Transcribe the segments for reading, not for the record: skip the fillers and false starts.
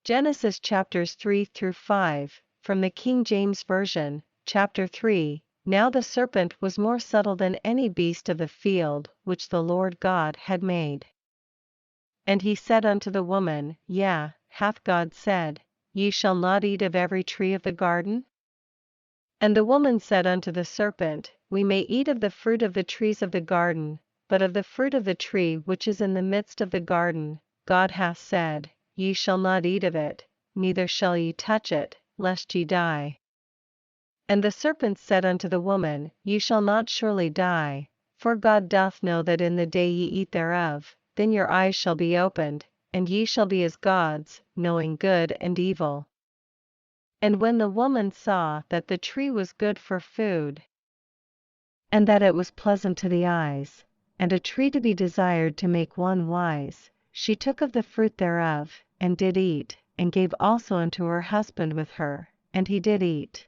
Genesis chapters 3 through 5, from the King James Version, chapter 3. Now the serpent was more subtle than any beast of the field which the Lord God had made. And he said unto the woman, Yea, hath God said, Ye shall not eat of every tree of the garden? And the woman said unto the serpent, We may eat of the fruit of the trees of the garden, but of the fruit of the tree which is in the midst of the garden, God hath said, Ye shall not eat of it, neither shall ye touch it, lest ye die. And the serpent said unto the woman, Ye shall not surely die, for God doth know that in the day ye eat thereof, then your eyes shall be opened, and ye shall be as gods, knowing good and evil. And when the woman saw that the tree was good for food, and that it was pleasant to the eyes, and a tree to be desired to make one wise, she took of the fruit thereof, and did eat, and gave also unto her husband with her, and he did eat.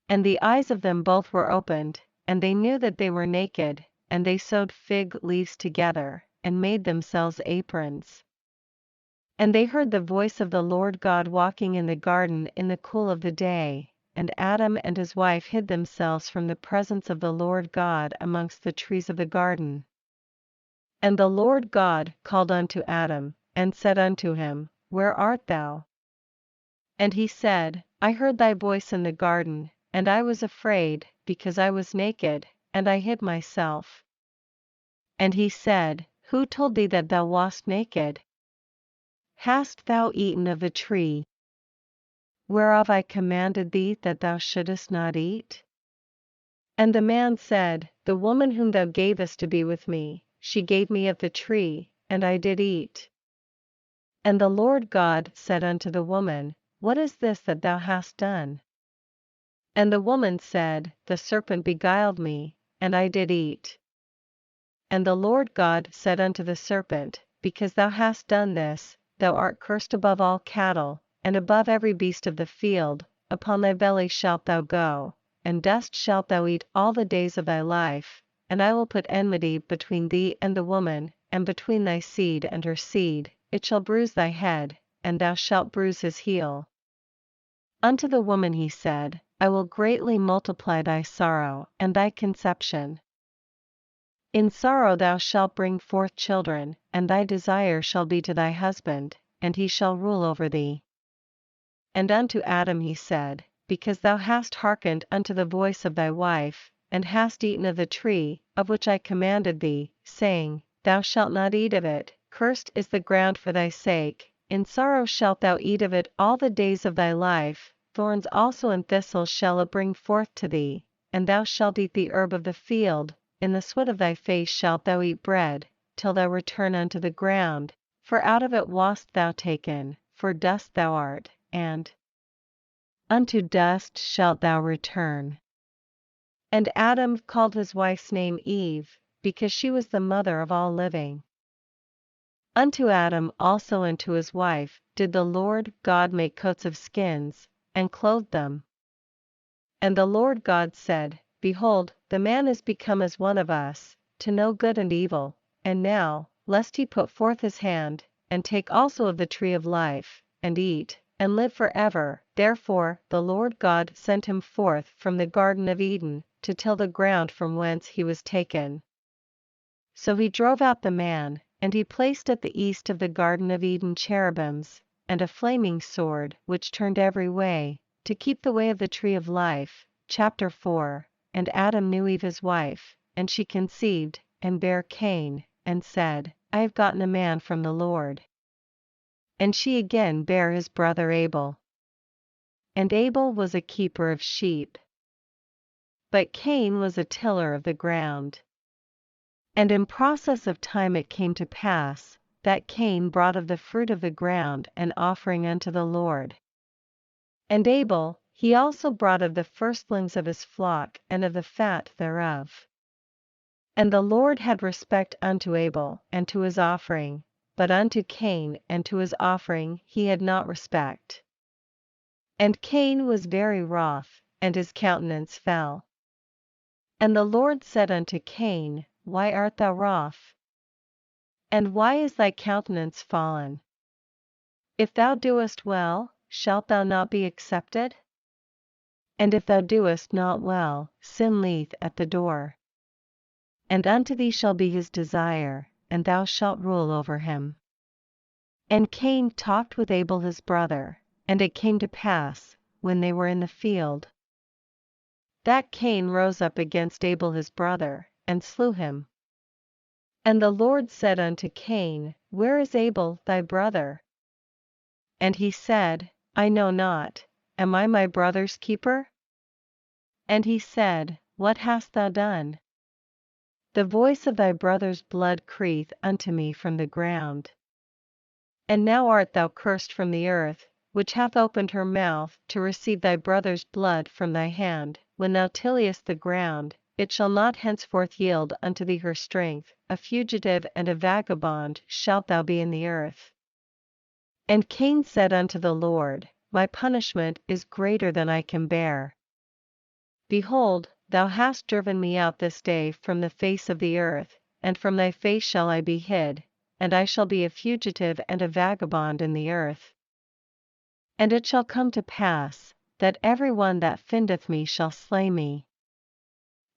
And the eyes of them both were opened, and they knew that they were naked, and they sewed fig leaves together, and made themselves aprons. And they heard the voice of the Lord God walking in the garden in the cool of the day, and Adam and his wife hid themselves from the presence of the Lord God amongst the trees of the garden. And the Lord God called unto Adam, and said unto him, Where art thou? And he said, I heard thy voice in the garden, and I was afraid, because I was naked, and I hid myself. And he said, Who told thee that thou wast naked? Hast thou eaten of the tree whereof I commanded thee that thou shouldest not eat? And the man said, The woman whom thou gavest to be with me, she gave me of the tree, and I did eat. And the Lord God said unto the woman, What is this that thou hast done? And the woman said, The serpent beguiled me, and I did eat. And the Lord God said unto the serpent, Because thou hast done this, thou art cursed above all cattle, and above every beast of the field, upon thy belly shalt thou go, and dust shalt thou eat all the days of thy life, and I will put enmity between thee and the woman, and between thy seed and her seed, it shall bruise thy head, and thou shalt bruise his heel. Unto the woman he said, I will greatly multiply thy sorrow and thy conception. In sorrow thou shalt bring forth children, and thy desire shall be to thy husband, and he shall rule over thee. And unto Adam he said, Because thou hast hearkened unto the voice of thy wife, and hast eaten of the tree, of which I commanded thee, saying, Thou shalt not eat of it, cursed is the ground for thy sake, in sorrow shalt thou eat of it all the days of thy life, thorns also and thistles shall it bring forth to thee, and thou shalt eat the herb of the field, in the sweat of thy face shalt thou eat bread, till thou return unto the ground, for out of it wast thou taken, for dust thou art, and unto dust shalt thou return. And Adam called his wife's name Eve, because she was the mother of all living. Unto Adam also and to his wife did the Lord God make coats of skins, and clothed them. And the Lord God said, Behold, the man is become as one of us, to know good and evil, and now, lest he put forth his hand, and take also of the tree of life, and eat, and live forever. Therefore the Lord God sent him forth from the Garden of Eden, to till the ground from whence he was taken. So he drove out the man, and he placed at the east of the Garden of Eden cherubims, and a flaming sword, which turned every way, to keep the way of the tree of life. Chapter 4. And Adam knew Eve his wife, and she conceived, and bare Cain, and said, I have gotten a man from the Lord. And she again bare his brother Abel. And Abel was a keeper of sheep, but Cain was a tiller of the ground. And in process of time it came to pass, that Cain brought of the fruit of the ground an offering unto the Lord. And Abel, he also brought of the firstlings of his flock and of the fat thereof. And the Lord had respect unto Abel and to his offering, but unto Cain and to his offering he had not respect. And Cain was very wroth, and his countenance fell. And the Lord said unto Cain, Why art thou wroth? And why is thy countenance fallen? If thou doest well, shalt thou not be accepted? And if thou doest not well, sin lieth at the door. And unto thee shall be his desire, and thou shalt rule over him. And Cain talked with Abel his brother, and it came to pass, when they were in the field, that Cain rose up against Abel his brother, and slew him. And the Lord said unto Cain, Where is Abel thy brother? And he said, I know not, am I my brother's keeper? And he said, What hast thou done? The voice of thy brother's blood crieth unto me from the ground. And now art thou cursed from the earth, which hath opened her mouth to receive thy brother's blood from thy hand. When thou tillest the ground, it shall not henceforth yield unto thee her strength, a fugitive and a vagabond shalt thou be in the earth. And Cain said unto the Lord, My punishment is greater than I can bear. Behold, thou hast driven me out this day from the face of the earth, and from thy face shall I be hid, and I shall be a fugitive and a vagabond in the earth. And it shall come to pass, that every one that findeth me shall slay me.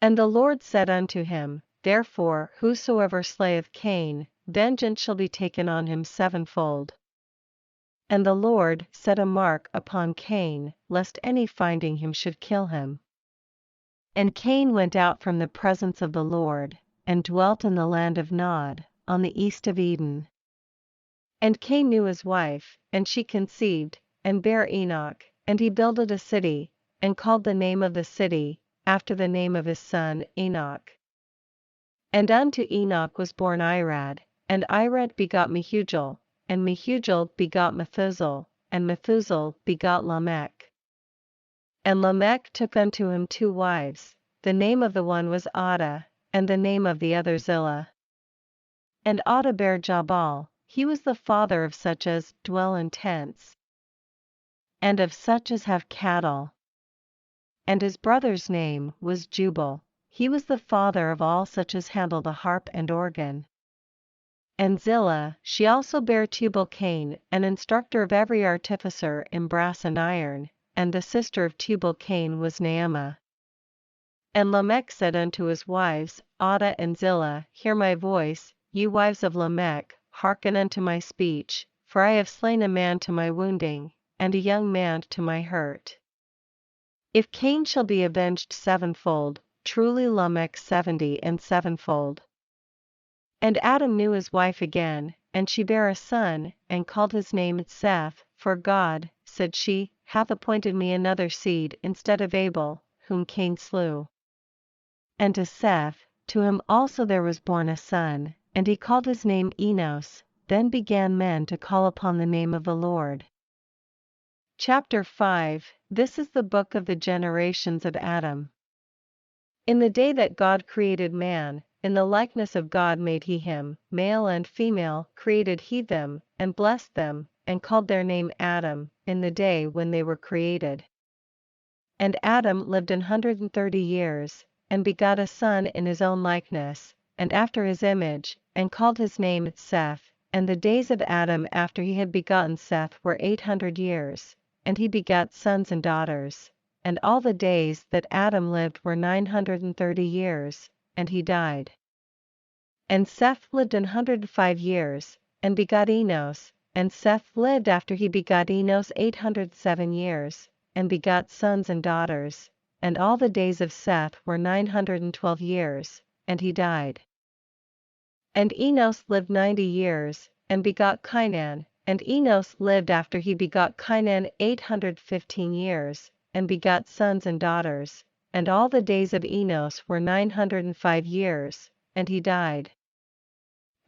And the Lord said unto him, Therefore whosoever slayeth Cain, vengeance shall be taken on him sevenfold. And the Lord set a mark upon Cain, lest any finding him should kill him. And Cain went out from the presence of the Lord, and dwelt in the land of Nod, on the east of Eden. And Cain knew his wife, and she conceived, and bare Enoch, and he builded a city, and called the name of the city, after the name of his son Enoch. And unto Enoch was born Irad, and Irad begot Mehujael, and Mehujael begot Methusael, and Methusael begot Lamech. And Lamech took unto him 2 wives, the name of the one was Adah, and the name of the other Zillah. And Adah bare Jabal, he was the father of such as dwell in tents, and of such as have cattle. And his brother's name was Jubal, he was the father of all such as handle the harp and organ. And Zillah, she also bare Tubal-Cain, an instructor of every artificer in brass and iron, and the sister of Tubal-Cain was Naamah. And Lamech said unto his wives, Adah and Zillah, Hear my voice, ye wives of Lamech, hearken unto my speech, for I have slain a man to my wounding, and a young man to my hurt. If Cain shall be avenged sevenfold, truly Lamech 70 and sevenfold. And Adam knew his wife again, and she bare a son, and called his name Seth, for God, said she, hath appointed me another seed instead of Abel, whom Cain slew. And to Seth, to him also there was born a son, and he called his name Enos. Then began men to call upon the name of the Lord. Chapter 5. This is the book of the generations of Adam. In the day that God created man, in the likeness of God made he him, male and female created he them, and blessed them, and called their name Adam, in the day when they were created. And Adam lived 130 years, and begot a son in his own likeness, and after his image, and called his name Seth. And the days of Adam after he had begotten Seth were 800 years, and he begat sons and daughters. And all the days that Adam lived were 930 years, and he died. And Seth lived 105 years, and begot Enos, and Seth lived after he begot Enos 807 years, and begot sons and daughters. And all the days of Seth were 912 years, and he died. And Enos lived 90 years, and begot Cainan, and Enos lived after he begot Cainan 815 years, and begot sons and daughters. And all the days of Enos were 905 years, and he died.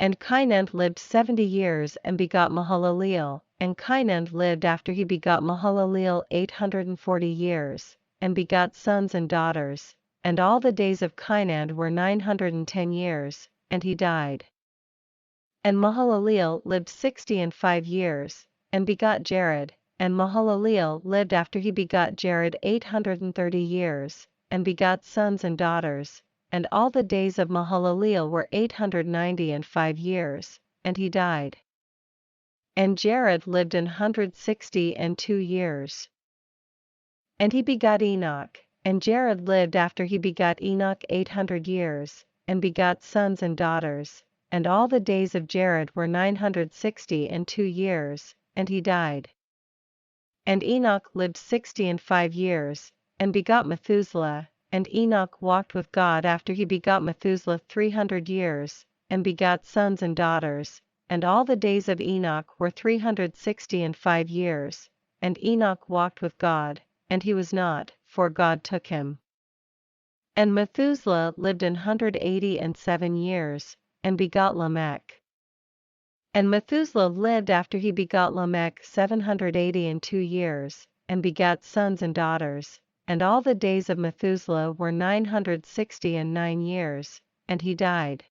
And Cainan lived 70 years and begot Mahalaleel, and Cainan lived after he begot Mahalaleel 840 years, and begot sons and daughters. And all the days of Cainan were 910 years, and he died. And Mahalaleel lived 65 years, and begot Jared, and Mahalaleel lived after he begot Jared 830 years, and begot sons and daughters. And all the days of Mahalaleel were 895 years, and he died. And Jared lived 162 years. And he begot Enoch, and Jared lived after he begot Enoch 800 years, and begot sons and daughters, and all the days of Jared were 962 years, and he died. And Enoch lived 65 years, and begot Methuselah, and Enoch walked with God after he begot Methuselah 300 years, and begot sons and daughters, and all the days of Enoch were 365 years, and Enoch walked with God, and he was not, for God took him. And Methuselah lived 187 years, and begot Lamech. And Methuselah lived after he begot Lamech 782 years, and begat sons and daughters, and all the days of Methuselah were 969 years, and he died.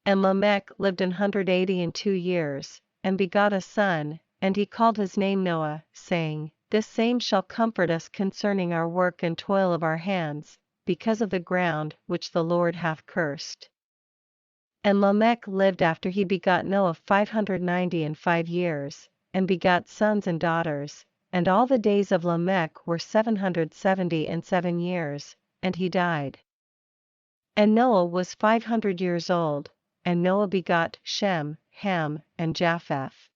And Lamech lived 182 years, and begot a son, and he called his name Noah, saying, This same shall comfort us concerning our work and toil of our hands, because of the ground which the Lord hath cursed. And Lamech lived after he begot Noah 595 years, and begot sons and daughters, and all the days of Lamech were 777 years, and he died. And Noah was 500 years old, and Noah begot Shem, Ham, and Japheth.